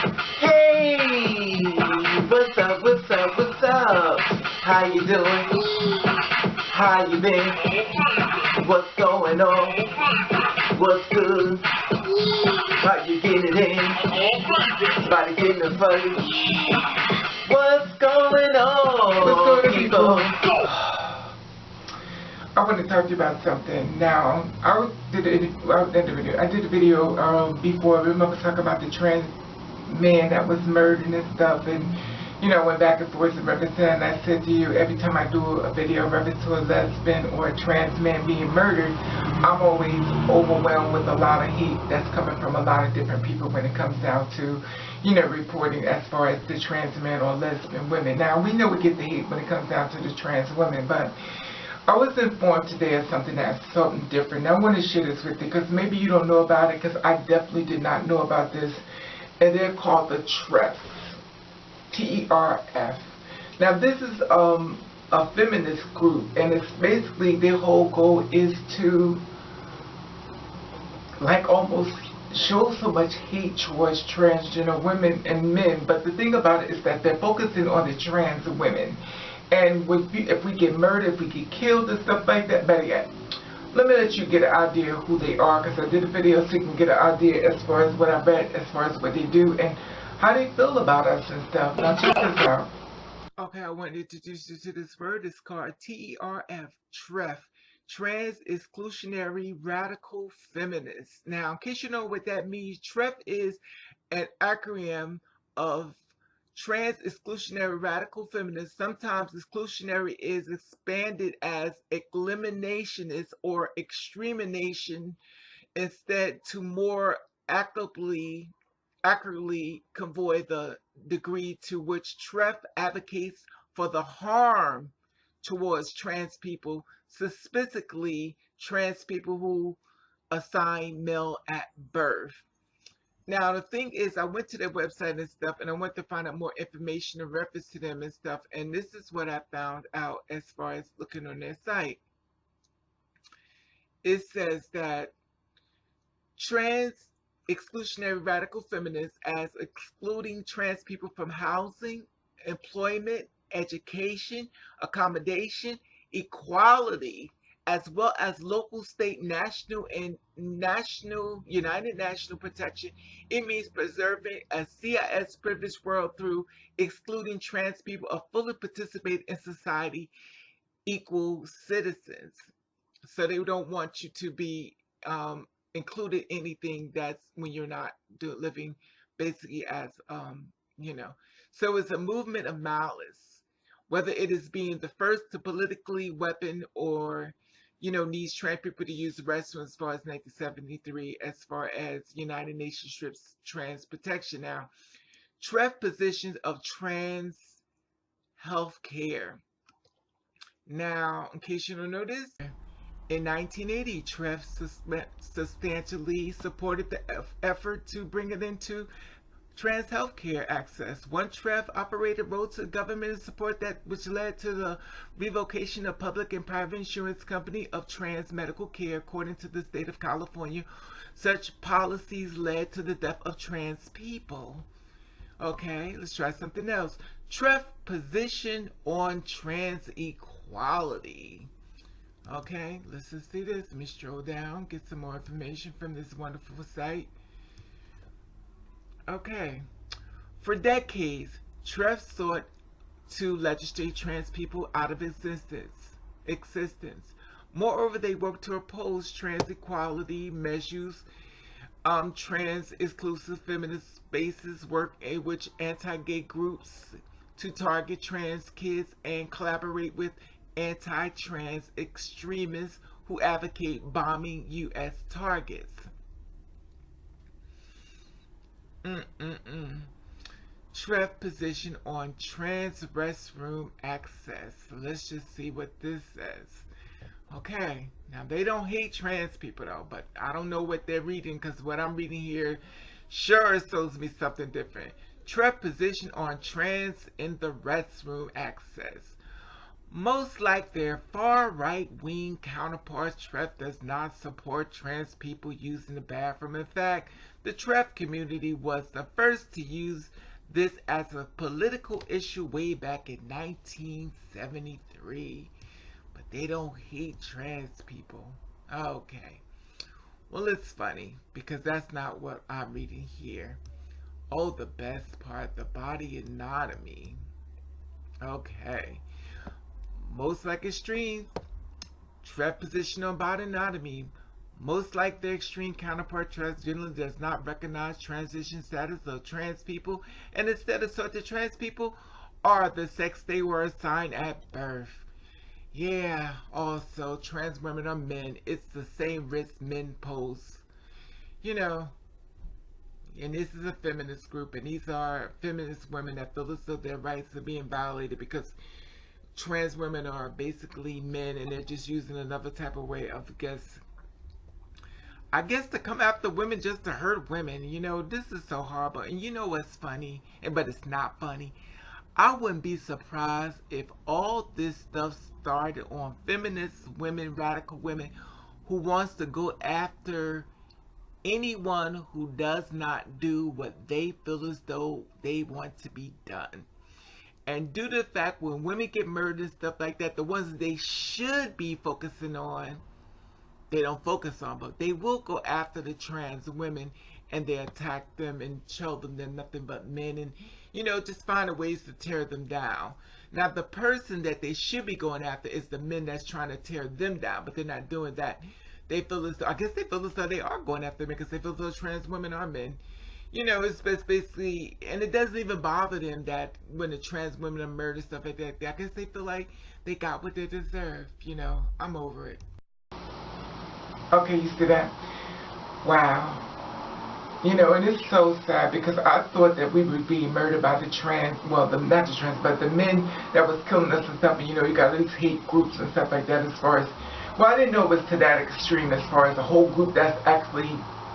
Hey, what's up, what's up, what's up? How you doing? How you been? What's going on? What's good? How you getting it in? Body getting it funny? What's going on, people? I want to talk to you about something. Now, I did a video before. Remember talking about the trans man that was murdered and stuff, and went back and forth and represented. And I said to you, every time I do a video reference to a lesbian or a trans man being murdered, I'm always overwhelmed with a lot of hate that's coming from a lot of different people when it comes down to, reporting as far as the trans men or lesbian women. Now, we know we get the hate when it comes down to the trans women, but I was informed today of something that's something different. Now, I want to share this with you because maybe you don't know about it, because I definitely did not know about this. And they're called the TERF. TERF. Now, this is a feminist group, and it's basically their whole goal is to almost show so much hate towards transgender women and men. But the thing about it is that they're focusing on the trans women. And if we get murdered, if we get killed and stuff like that, better yet, let me let you get an idea of who they are, because I did a video so you can get an idea as far as what I read, as far as what they do, and how they feel about us and stuff. Now check this out. Okay, I want to introduce you to this word. It's called TERF, TREF, Trans Exclusionary Radical Feminist. Now, in case you know what that means, TREF is an acronym of Trans Exclusionary Radical Feminist. Sometimes exclusionary is expanded as eliminationist or extermination, instead to more accurately convey the degree to which TREF advocates for the harm towards trans people, specifically trans people who assign male at birth. Now, the thing is, I went to their website and stuff, and I went to find out more information in reference to them and stuff, and this is what I found out as far as looking on their site. It says that trans exclusionary radical feminists as excluding trans people from housing, employment, education, accommodation, equality, as well as local, state, national, and United National protection. It means preserving a CIS privileged world through excluding trans people of fully participate in society, equal citizens. So they don't want you to be included anything that's when you're not living basically as So it's a movement of malice, whether it is being the first to politically weapon or needs trans people to use the restroom as far as 1973, as far as United Nations strips trans protection. Now, TREF positions of trans health care. Now, in case you don't know this, in 1980, TREF substantially supported the effort to bring it into trans health care access. One TREF operator wrote to the government in support that, which led to the revocation of public and private insurance company of trans medical care. According to the state of California, such policies led to the death of trans people. Okay, let's try something else. TREF position on trans equality. Okay, let's just see this. Let me scroll down, get some more information from this wonderful site. Okay, for decades, TREF sought to legislate trans people out of existence. Moreover, they worked to oppose trans equality measures. Trans exclusive feminist spaces work in which anti-gay groups to target trans kids and collaborate with anti-trans extremists who advocate bombing U.S. targets. TREF position on trans restroom access. Let's just see what this says. Okay, now they don't hate trans people though, but I don't know what they're reading, because what I'm reading here sure shows me something different. TREF position on trans in the restroom access. Most like their far right-wing counterparts, TREF does not support trans people using the bathroom. In fact, The TERF community was the first to use this as a political issue way back in 1973. But they don't hate trans people. Okay. Well, it's funny because that's not what I'm reading here. Oh, the best part, the body anatomy. Okay. Most like extreme, TERF position on body anatomy. Most like their extreme counterpart, transgender does not recognize transition status of trans people and instead assert that trans people are the sex they were assigned at birth. Yeah, also, trans women are men. It's the same risk men pose. You know, and this is a feminist group, and these are feminist women that feel as though their rights are being violated because trans women are basically men and they're just using another type of way of, I guess to come after women just to hurt women. You know, this is so horrible. And you know what's funny? But it's not funny. I wouldn't be surprised if all this stuff started on feminist women, radical women, who wants to go after anyone who does not do what they feel as though they want to be done. And due to the fact when women get murdered and stuff like that, the ones they should be focusing on, they don't focus on, but they will go after the trans women and they attack them and show them they're nothing but men and, you know, just find ways to tear them down. Now, the person that they should be going after is the men that's trying to tear them down, but they're not doing that. They feel as though, I guess they feel as though they are going after men because they feel as though trans women are men. You know, it's basically, and it doesn't even bother them that when the trans women are murdered, stuff like that, I guess they feel like they got what they deserve. You know, I'm over it. Okay, you see that? Wow. You know, and it's so sad because I thought that we were being murdered by the trans, well, not the trans, but the men that was killing us and stuff. And, you know, you got these hate groups and stuff like that as far as, well, I didn't know it was to that extreme as far as a whole group that's actually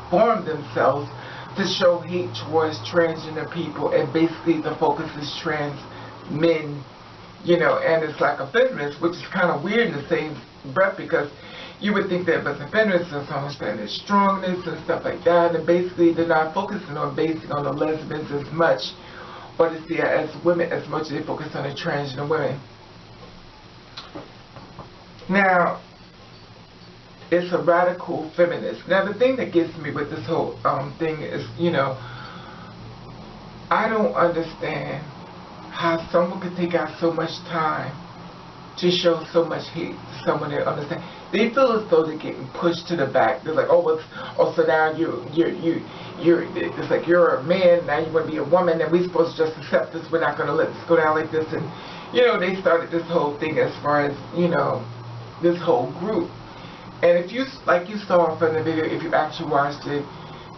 formed themselves to show hate towards transgender people, and basically the focus is trans men, you know, and it's like a feminist, which is kind of weird in the same breath because you would think that as a feminist is understand their strongness and stuff like that, and basically they're not focusing on basing on the lesbians as much, or to see it as women as much as they focus on the transgender women. Now, it's a radical feminist. Now, the thing that gets me with this whole thing is, you know, I don't understand how someone could take out so much time to show so much hate to someone that understand. They feel as though they're getting pushed to the back. They're like, so now it's like you're a man, now you want to be a woman, and we're supposed to just accept this. We're not going to let this go down like this. And, you know, they started this whole thing as far as, you know, this whole group. And if you, like you saw from the video, if you actually watched it,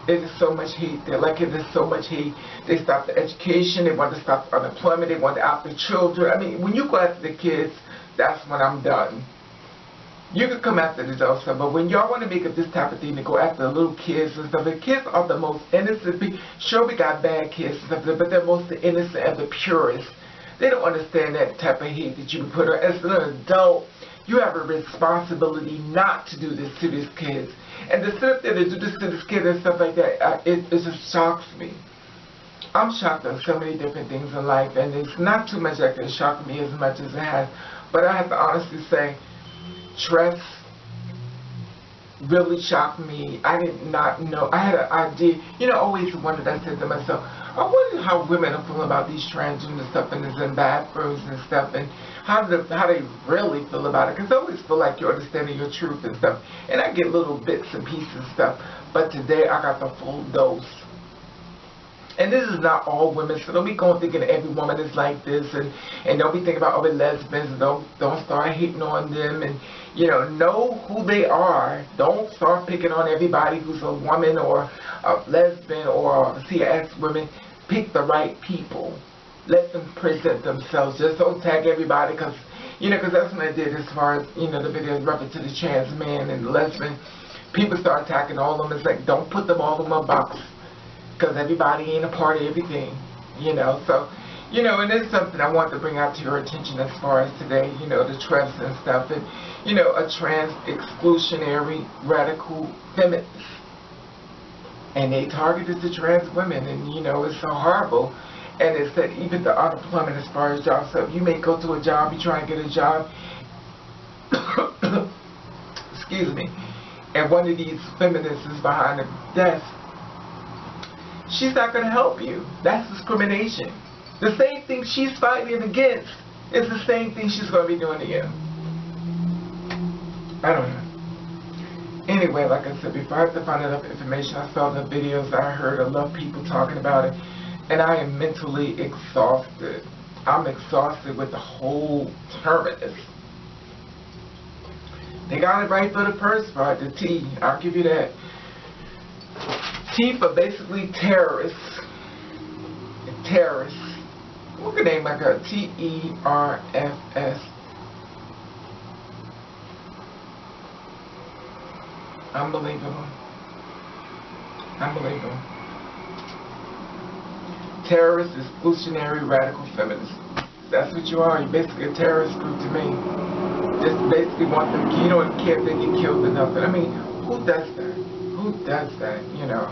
there's so much hate there. Like, there's so much hate. They stopped the education. They want to stop unemployment. They want to out the children. I mean, when you go after the kids, that's when I'm done. You can come after the adults, but when y'all want to make up this type of thing to go after the little kids and stuff, the kids are the most innocent people. Sure, we got bad kids and stuff, but they're most innocent and the purest. They don't understand that type of hate that you put on. As an adult, you have a responsibility not to do this to these kids. And to sit up there to do this to this kid and stuff like that, it just shocks me. I'm shocked at so many different things in life, and it's not too much that can shock me as much as it has. But I have to honestly say, TERF really shocked me. I did not know. I had an idea. You know, always wondered, I said to myself, I wonder how women are feeling about these transgender stuff and in bathrooms and stuff, and how they really feel about it. Because I always feel like you're understanding your truth and stuff. And I get little bits and pieces and stuff. But today I got the full dose. And this is not all women, so don't be going thinking every woman is like this, and don't be thinking about other lesbians, and don't start hating on them, and, you know who they are. Don't start picking on everybody who's a woman or a lesbian or a CIS woman. Pick the right people. Let them present themselves. Just don't tag everybody, because that's what I did as far as, the video reference to the trans man and the lesbian. People start attacking all of them. It's like, don't put them all in one box, because everybody ain't a part of everything, so, and it's something I want to bring out to your attention as far as today, the TERFs and stuff, and, a trans exclusionary radical feminist. And they targeted the trans women, and you know, it's so horrible. And it's that even the unemployment as far as jobs, so if you may go to a job, you try and get a job, excuse me, and one of these feminists is behind the desk, she's not going to help you. That's discrimination. The same thing she's fighting against is the same thing she's going to be doing to you. I don't know. Anyway, like I said before, I have to find enough information. I saw the videos, I heard, I love people talking about it, and I am mentally exhausted. I'm exhausted with the whole term of this. They got it right for the first part, the T. I'll give you that. T for basically terrorists. Terrorists. What the name I got? TERFS. Unbelievable. Unbelievable. Terrorist, exclusionary, radical feminist. That's what you are. You're basically a terrorist group to me. Just basically want them, you don't care if they get killed or nothing. I mean, who does that? Who does that, you know?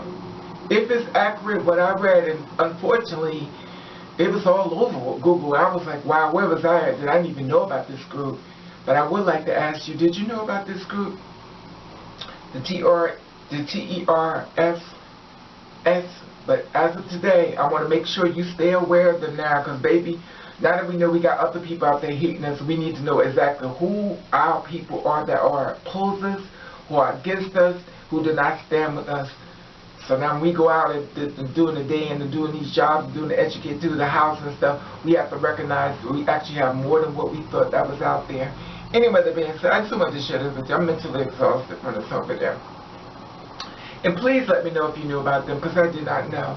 If it's accurate, what I read, and unfortunately, it was all over Google. I was like, wow, where was I at? I didn't even know about this group. But I would like to ask you, did you know about this group? The TERF. But as of today, I want to make sure you stay aware of them now, because baby, now that we know we got other people out there hating us, we need to know exactly who our people are that are opposers, who are against us, who do not stand with us. So now when we go out and doing the day and doing these jobs, doing the educate through the house and stuff, we have to recognize we actually have more than what we thought that was out there. Anyway, that being said, I just wanted to share this with you. I'm mentally exhausted from this over there. And please let me know if you knew about them, because I did not know.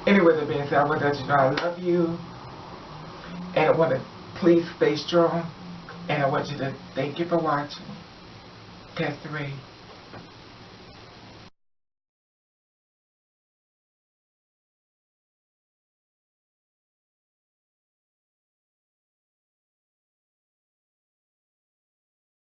Anyway, that being said, I want to let you know I love you. And I want to please stay strong. And I want you to thank you for watching. Pastor Ray.